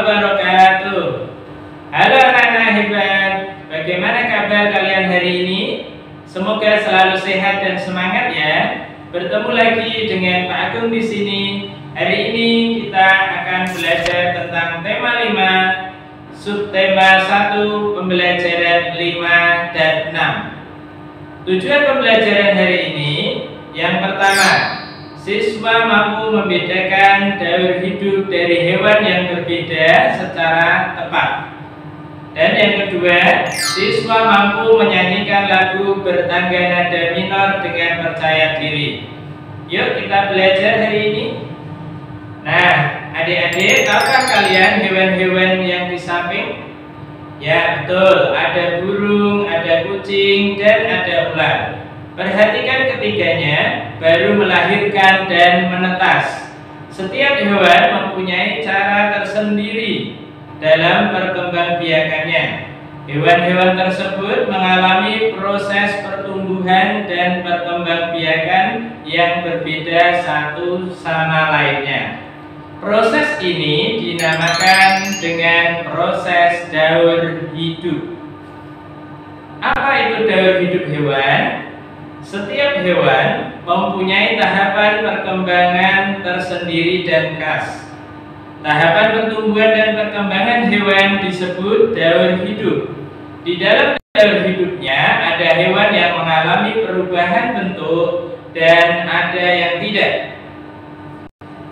wabarakatuh. Halo anak-anak hebat, bagaimana kabar kalian hari ini? Semoga selalu sehat dan semangat ya. Bertemu lagi dengan Pak Agung di sini. Hari ini kita akan belajar tentang tema 5, subtema 1, pembelajaran 5 dan 6. Tujuan pembelajaran hari ini yang pertama, siswa mampu membedakan daur hidup dari hewan yang berbeda secara tepat. Dan yang kedua, siswa mampu menyanyikan lagu bertangga nada minor dengan percaya diri. Yuk kita belajar hari ini. Nah, adik-adik, tahukah kalian hewan-hewan yang di samping? Ya betul, ada burung, ada kucing, dan ada ular. Perhatikan ketiganya baru melahirkan dan menetas. Setiap hewan mempunyai cara tersendiri dalam perkembangbiakannya. Hewan-hewan tersebut mengalami proses pertumbuhan dan perkembangbiakan yang berbeda satu sama lainnya. Proses ini dinamakan dengan proses daur hidup. Apa itu daur hidup hewan? Setiap hewan mempunyai tahapan perkembangan tersendiri dan khas. Tahapan pertumbuhan dan perkembangan hewan disebut daur hidup. Di dalam daur hidupnya ada hewan yang mengalami perubahan bentuk dan ada yang tidak.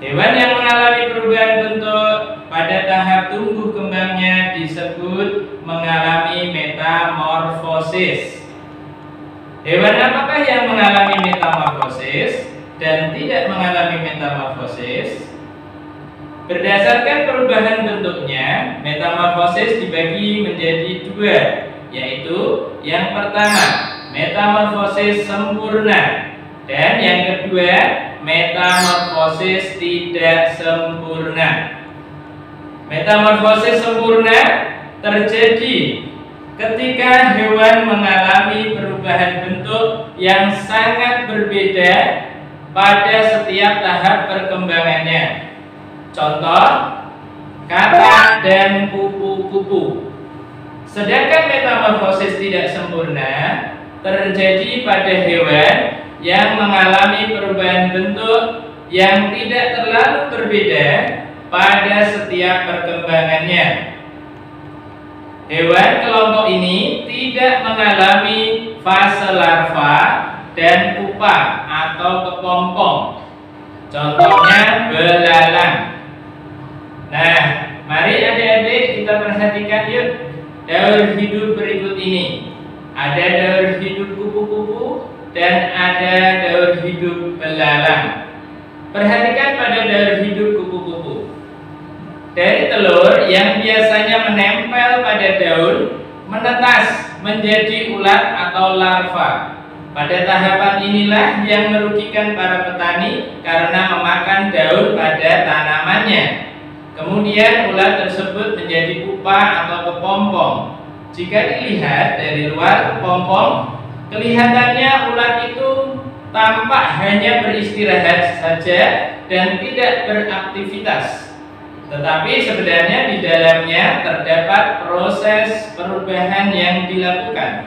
Hewan yang mengalami perubahan bentuk pada tahap tumbuh kembangnya disebut mengalami metamorfosis. Hewan apakah yang mengalami metamorfosis dan tidak mengalami metamorfosis? Berdasarkan perubahan bentuknya, metamorfosis dibagi menjadi dua, yaitu yang pertama, metamorfosis sempurna, dan yang kedua, metamorfosis tidak sempurna. Metamorfosis sempurna terjadi ketika hewan mengalami perubahan bentuk yang sangat berbeda pada setiap tahap perkembangannya. Contoh, katak dan kupu-kupu. Sedangkan metamorfosis tidak sempurna terjadi pada hewan yang mengalami perubahan bentuk yang tidak terlalu berbeda pada setiap perkembangannya. Hewan kelompok ini tidak mengalami fase larva dan pupa atau kepompong. Contohnya belalang. Nah, mari adik-adik kita perhatikan yuk daur hidup berikut ini. Ada daur hidup kupu-kupu dan ada daur hidup belalang. Perhatikan pada daur hidup kupu-kupu. Dari telur yang biasanya menempel pada daun menetas menjadi ulat atau larva. Pada tahapan inilah yang merugikan para petani karena memakan daun pada tanamannya. Kemudian ulat tersebut menjadi pupa atau kepompong. Jika dilihat dari luar kepompong, kelihatannya ulat itu tampak hanya beristirahat saja dan tidak beraktivitas. Tetapi sebenarnya di dalamnya terdapat proses perubahan yang dilakukan.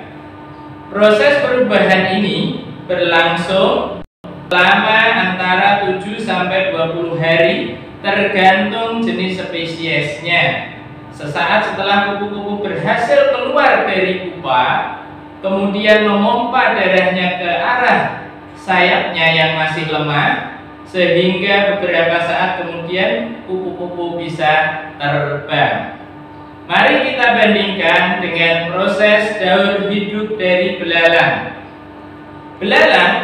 Proses perubahan ini berlangsung selama antara 7 sampai 20 hari tergantung jenis spesiesnya. Sesaat setelah kupu-kupu berhasil keluar dari pupa, kemudian memompa darahnya ke arah sayapnya yang masih lemah, sehingga beberapa saat kemudian kupu-kupu bisa terbang. Mari kita bandingkan dengan proses daur hidup dari belalang. Belalang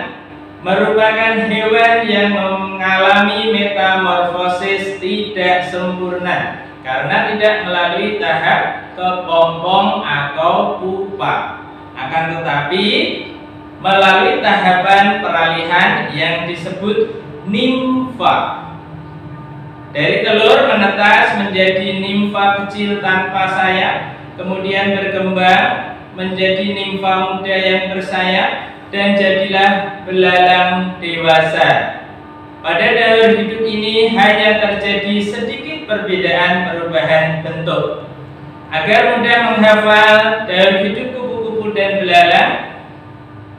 merupakan hewan yang mengalami metamorfosis tidak sempurna karena tidak melalui tahap kepompong atau pupa. Akan tetapi melalui tahapan peralihan yang disebut nimfa. Dari telur menetas menjadi nimfa kecil tanpa sayap, kemudian berkembang menjadi nimfa muda yang bersayap dan jadilah belalang dewasa. Pada daur hidup ini hanya terjadi sedikit perbedaan perubahan bentuk. Agar mudah menghafal daur hidup kupu-kupu dan belalang,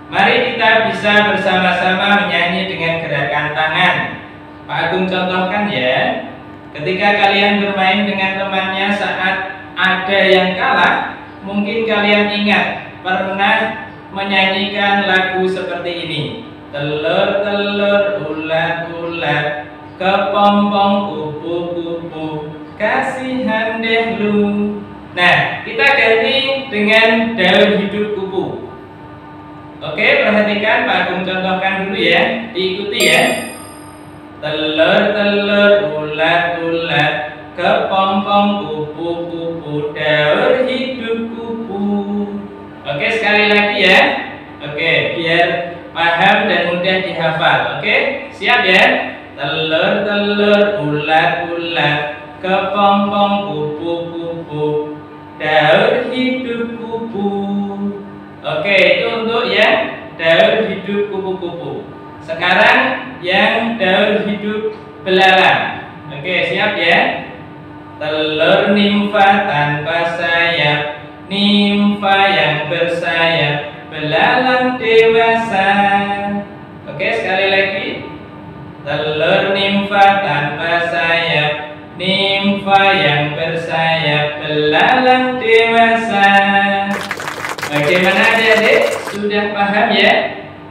mari kita bisa bersama-sama menyanyi dengan gerakan tangan. Pak Agung contohkan ya. Ketika kalian bermain dengan temannya saat ada yang kalah, mungkin kalian ingat pernah menyanyikan lagu seperti ini. Telur-telur, ulat-ulat, kepompong kupu-kupu, kasihan deh lu. Nah, kita ganti dengan daur hidup kupu. Oke, perhatikan Pak Agung contohkan dulu ya, diikuti ya. Telur-telur, ulat-ulat, kepompong kupu-kupu, daur hidup kupu. Oke, sekali lagi ya. Oke, biar paham dan mudah dihafal. Oke, siap ya. Telur-telur, ulat-ulat, kepompong kupu-kupu, daur hidup kupu. Oke, itu untuk yang daur hidup kupu-kupu. Sekarang yang daur hidup belalang. Oke, siap ya. Telur nimfa tanpa sayap, nimfa yang bersayap, belalang dewasa. Oke, sekali lagi. Telur nimfa tanpa sayap, nimfa yang bersayap, belalang dewasa. Bagaimana adik-adik? Sudah paham ya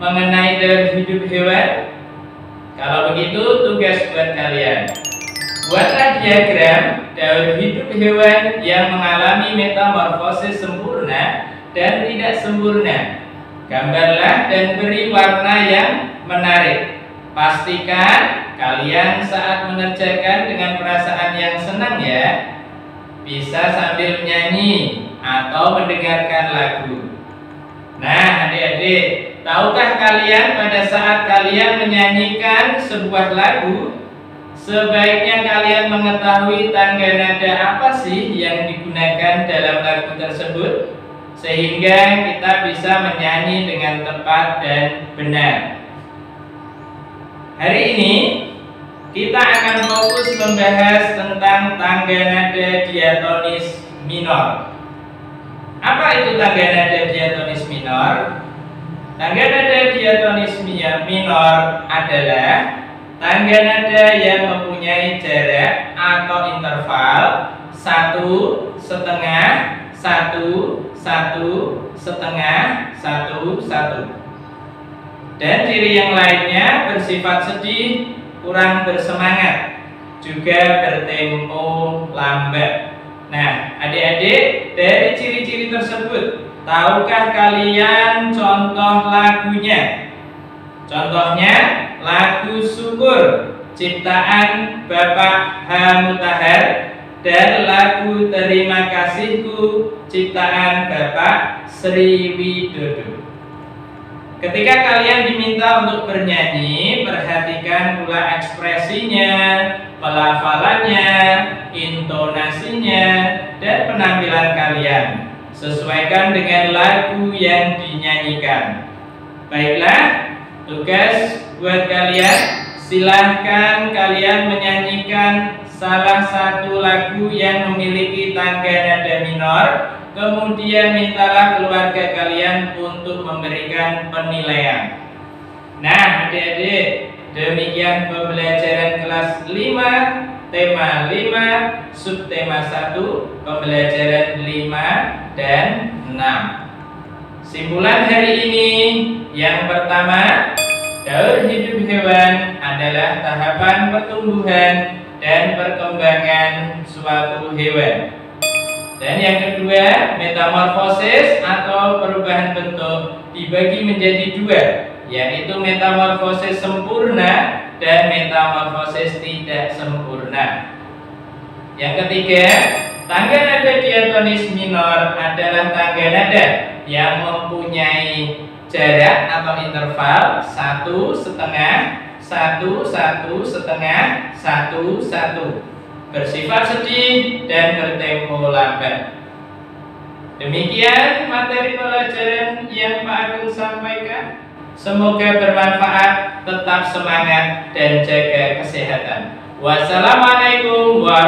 mengenai daur hidup hewan? Kalau begitu tugas buat kalian. Buatlah diagram daur hidup hewan yang mengalami metamorfosis sempurna dan tidak sempurna. Gambarlah dan beri warna yang menarik. Pastikan kalian saat mengerjakan dengan perasaan yang senang ya. Bisa sambil menyanyi atau mendengarkan lagu. Nah, adik-adik, tahukah kalian pada saat kalian menyanyikan sebuah lagu, sebaiknya kalian mengetahui tangga nada apa sih yang digunakan dalam lagu tersebut, sehingga kita bisa menyanyi dengan tepat dan benar. Hari ini kita akan fokus membahas tentang tangga nada diatonis minor. Apa itu tangga nada diatonis minor? Tangga nada diatonis minor adalah tangga nada yang mempunyai jarak atau interval 1,5, 1, 1, 1,5, 1, 1. Dan ciri yang lainnya bersifat sedih, kurang bersemangat, juga bertempo lambat. Nah, adik-adik, dari ciri-ciri tersebut, tahukah kalian contoh lagunya? Contohnya lagu Syukur ciptaan Bapak H. Mutahar dan lagu Terima Kasihku ciptaan Bapak Sri Widodo. Ketika kalian diminta untuk bernyanyi, perhatikan pula ekspresinya, pelafalannya, intonasinya, dan penampilan kalian. Sesuaikan dengan lagu yang dinyanyikan. Baiklah, tugas buat kalian, silahkan kalian menyanyikan salah satu lagu yang memiliki tangga nada minor. Kemudian mintalah keluarga kalian untuk memberikan penilaian. Nah, adik-adik, demikian pembelajaran kelas 5, tema 5, subtema 1, pembelajaran 5 dan 6. Simpulan hari ini, yang pertama, daur hidup hewan adalah tahapan pertumbuhan dan perkembangan suatu hewan. Dan yang kedua, metamorfosis atau perubahan bentuk dibagi menjadi dua, yaitu metamorfosis sempurna dan metamorfosis tidak sempurna. Yang ketiga, tangga nada diatonis minor adalah tangga nada yang mempunyai jarak atau interval 1,5, 1, 1,5, 1, 1. Bersifat sedih dan bertempo lambat. Demikian materi pelajaran yang Pak Agung sampaikan. Semoga bermanfaat, tetap semangat dan jaga kesehatan. Wassalamualaikum warahmatullahi wabarakatuh.